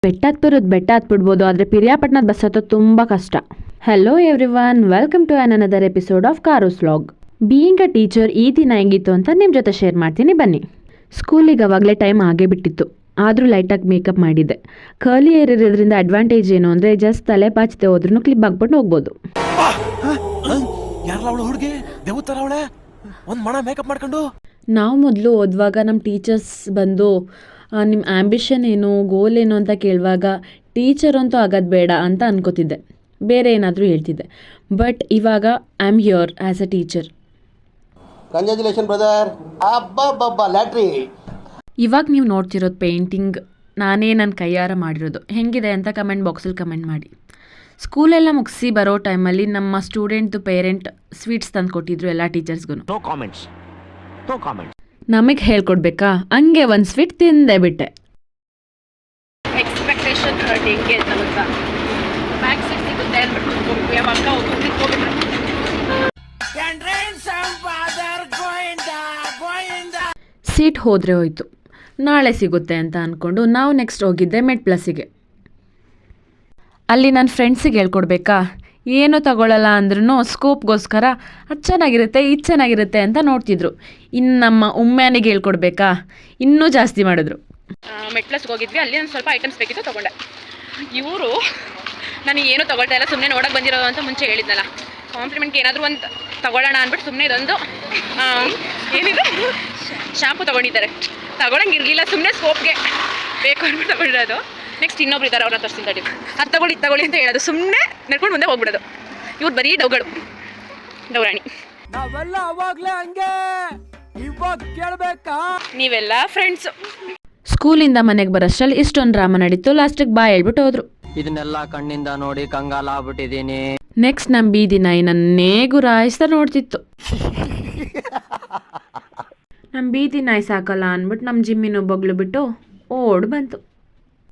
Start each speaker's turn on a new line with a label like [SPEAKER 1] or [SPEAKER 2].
[SPEAKER 1] ಬೆಟ್ಟ ಹತ್ಬಿರೋದು ಬೆಟ್ಟ ಹತ್ಬಿಡ್ಬೋದು, ಆದರೆ ಪಿರಿಯಾಪಟ್ಟಣದ ಬಸ್ ಹತ್ತೋದು ತುಂಬ ಕಷ್ಟ. Hello everyone, welcome to another episode of ಕಾರೂಸ್ ವ್ಲಾಗ್. ಬೀಯಿಂಗ್ ಅ ಟೀಚರ್ ಈ ದಿನ ಹೆಂಗಿತ್ತು ಅಂತ ನಿಮ್ಮ ಜೊತೆ ಶೇರ್ ಮಾಡ್ತೀನಿ ಬನ್ನಿ. ಸ್ಕೂಲಿಗೆ ಅವಾಗಲೇ ಟೈಮ್ ಆಗೇ ಬಿಟ್ಟಿತ್ತು, ಆದರೂ ಲೈಟಾಗಿ ಮೇಕಪ್ ಮಾಡಿದ್ದೆ. ಕರ್ಲಿ ಏರ್ ಇರೋದ್ರಿಂದ ಅಡ್ವಾಂಟೇಜ್ ಏನು ಅಂದರೆ ಜಸ್ಟ್ ತಲೆ ಪಾಚದೆ ಹೋದ್ರೂ ಕ್ಲಿಪ್ ಹಾಕ್ಬಿಟ್ಟು ಹೋಗ್ಬೋದು. ನಾವು ಮೊದಲು ಓದುವಾಗ ನಮ್ಮ ಟೀಚರ್ಸ್ ಬಂದು ನಿಮ್ಮ ಆ್ಯಂಬಿಷನ್ ಏನು, ಗೋಲ್ ಏನು ಅಂತ ಕೇಳುವಾಗ ಟೀಚರ್ ಅಂತೂ ಆಗೋದು ಬೇಡ ಅಂತ ಅನ್ಕೋತಿದ್ದೆ, ಬೇರೆ ಏನಾದರೂ ಹೇಳ್ತಿದ್ದೆ. ಬಟ್ ಇವಾಗ I am here as a teacher.
[SPEAKER 2] Congratulation brother, ಅಬ್ಬಬ್ಬಬ್ಬ ಲ್ಯಾಟ್ರಿ.
[SPEAKER 1] ಇವಾಗ ನೀವು ನೋಡ್ತಿರೋದು ಪೇಂಟಿಂಗ್ ನಾನೇ ನನ್ನ ಕೈಯಾರ ಮಾಡಿರೋದು. ಹೆಂಗಿದೆ ಅಂತ ಕಮೆಂಟ್ ಬಾಕ್ಸಲ್ಲಿ ಕಮೆಂಟ್ ಮಾಡಿ. ಸ್ಕೂಲೆಲ್ಲ ಮುಗಿಸಿ ಬರೋ ಟೈಮಲ್ಲಿ ನಮ್ಮ ಸ್ಟೂಡೆಂಟ್ದು ಪೇರೆಂಟ್ ಸ್ವೀಟ್ಸ್ ತಂದು ಕೊಟ್ಟಿದ್ರು ಎಲ್ಲ ಟೀಚರ್ಸ್ಗೂ. ನಮಗೆ ಹೇಳ್ಕೊಡ್ಬೇಕಾ, ಹಂಗೆ ಒಂದು ಸ್ವೀಟ್ ತಿಂದೇ ಬಿಟ್ಟೆ.
[SPEAKER 3] ಎಕ್ಸ್ಪೆಕ್ಟೇಷನ್ ಹೆಂಗೆ ಅಂತ ಗೊತ್ತಾ, ಬ್ಯಾಕ್ ಸೀಟ್ ಸಿಗುತ್ತೆ ಅಂದ್ಬಿಟ್ಟು ಯಾವಾಗ ಹೋಗ್ಬಿಟ್ರು.
[SPEAKER 1] ಸೀಟ್ ಹೋದರೆ ಹೋಯ್ತು, ನಾಳೆ ಸಿಗುತ್ತೆ ಅಂತ ಅಂದ್ಕೊಂಡು ನಾವು ನೆಕ್ಸ್ಟ್ ಹೋಗಿದ್ದೆ ಮೆಡ್+ಗೆ. ಅಲ್ಲಿ ನನ್ನ ಫ್ರೆಂಡ್ಸಿಗೆ ಹೇಳ್ಕೊಡ್ಬೇಕಾ, ಏನು ತಗೊಳ್ಳಲ್ಲ ಅಂದ್ರೂ ಸ್ಕೋಪ್ಗೋಸ್ಕರ ಅದು ಚೆನ್ನಾಗಿರುತ್ತೆ ಇದು ಚೆನ್ನಾಗಿರುತ್ತೆ ಅಂತ ನೋಡ್ತಿದ್ರು. ಇನ್ನು ನಮ್ಮ ಉಮ್ಮ್ಯಾನಿಗೆ ಹೇಳ್ಕೊಡ್ಬೇಕಾ, ಇನ್ನೂ ಜಾಸ್ತಿ ಮಾಡಿದ್ರು.
[SPEAKER 3] ಮೆಡ್+ಗೆ ಹೋಗಿದ್ವಿ, ಅಲ್ಲಿ ಒಂದು ಸ್ವಲ್ಪ ಐಟಮ್ಸ್ ಬೇಕಿತ್ತು, ತೊಗೊಂಡೆ. ಇವರು ನನಗೆ ಏನು ತೊಗೊಳ್ತಾ ಇಲ್ಲ, ಸುಮ್ಮನೆ ನೋಡೋಕೆ ಬಂದಿರೋ ಅಂತ ಮುಂಚೆ ಹೇಳಿದ್ನಲ್ಲ, ಕಾಂಪ್ಲಿಮೆಂಟ್ಗೆ ಏನಾದರೂ ಒಂದು ತೊಗೊಳ್ಳೋಣ ಅಂದ್ಬಿಟ್ಟು ಸುಮ್ಮನೆ ಇದೊಂದು ಏನಿದೆ ಶಾಂಪು ತೊಗೊಂಡಿದ್ದಾರೆ. ತೊಗೊಳಂಗಿರಲಿಲ್ಲ, ಸುಮ್ಮನೆ ಸ್ಕೋಪ್ಗೆ ಬೇಕು ಅಂದ್ಬಿಟ್ಟು ತೊಗೊಂಡಿರೋದು. ನೆಕ್ಸ್ಟ್ ಇನ್ನೊಬ್ರು ಇದ್ದಾರೆ, ಅವ್ರನ್ನ ತೋರಿಸ್ತೀನಿ ತಡಿ. ಅದು ತಗೊಳ್ಳಿ ಅಂತ ಹೇಳೋದು, ಸುಮ್ಮನೆ ನಡ್ಕೊಂಡು ಮುಂದೆ ಹೋಗ್ಬಿಡೋದು. ಇವ್ರು ಬರೀ ಡೌಗಳು, ಡೌರಾಣಿ.
[SPEAKER 4] ನಾವೆಲ್ಲ ಅವಾಗಲೇ ಹಂಗೆ, ಇವಾಗ ಕೇಳಬೇಕಾ?
[SPEAKER 3] ನೀವೆಲ್ಲ ಫ್ರೆಂಡ್ಸು.
[SPEAKER 1] ಸ್ಕೂಲಿಂದ ಮನೆಗೆ ಬರೋಷ್ಟರಲ್ಲಿ ಇಷ್ಟೊಂದು ಡ್ರಾಮಾ ನಡೀತು. ಲಾಸ್ಟಿಗೆ ಬಾಯ್ ಹೇಳ್ಬಿಟ್ಟು ಹೋದ್ರು.
[SPEAKER 4] ಇದನ್ನೆಲ್ಲ ಕಣ್ಣಿಂದ ನೋಡಿ ಕಂಗಾಲ ಆಗ್ಬಿಟ್ಟಿದ್ದೀನಿ.
[SPEAKER 1] ನೆಕ್ಸ್ಟ್ ನಮ್ಮ ಬೀದಿ ನಾಯಿ ನನ್ನೇ ಗುರಾಯಿಸ್ತಾ ನೋಡ್ತಿತ್ತು. ನಮ್ಮ ಬೀದಿ ನಾಯಿ ಸಾಕಲ್ಲ ಅಂದ್ಬಿಟ್ಟು ನಮ್ಮ ಜಿಮ್ಮಿನ ಬಗ್ಲು ಬಿಟ್ಟು ಓಡ್ ಬಂತು.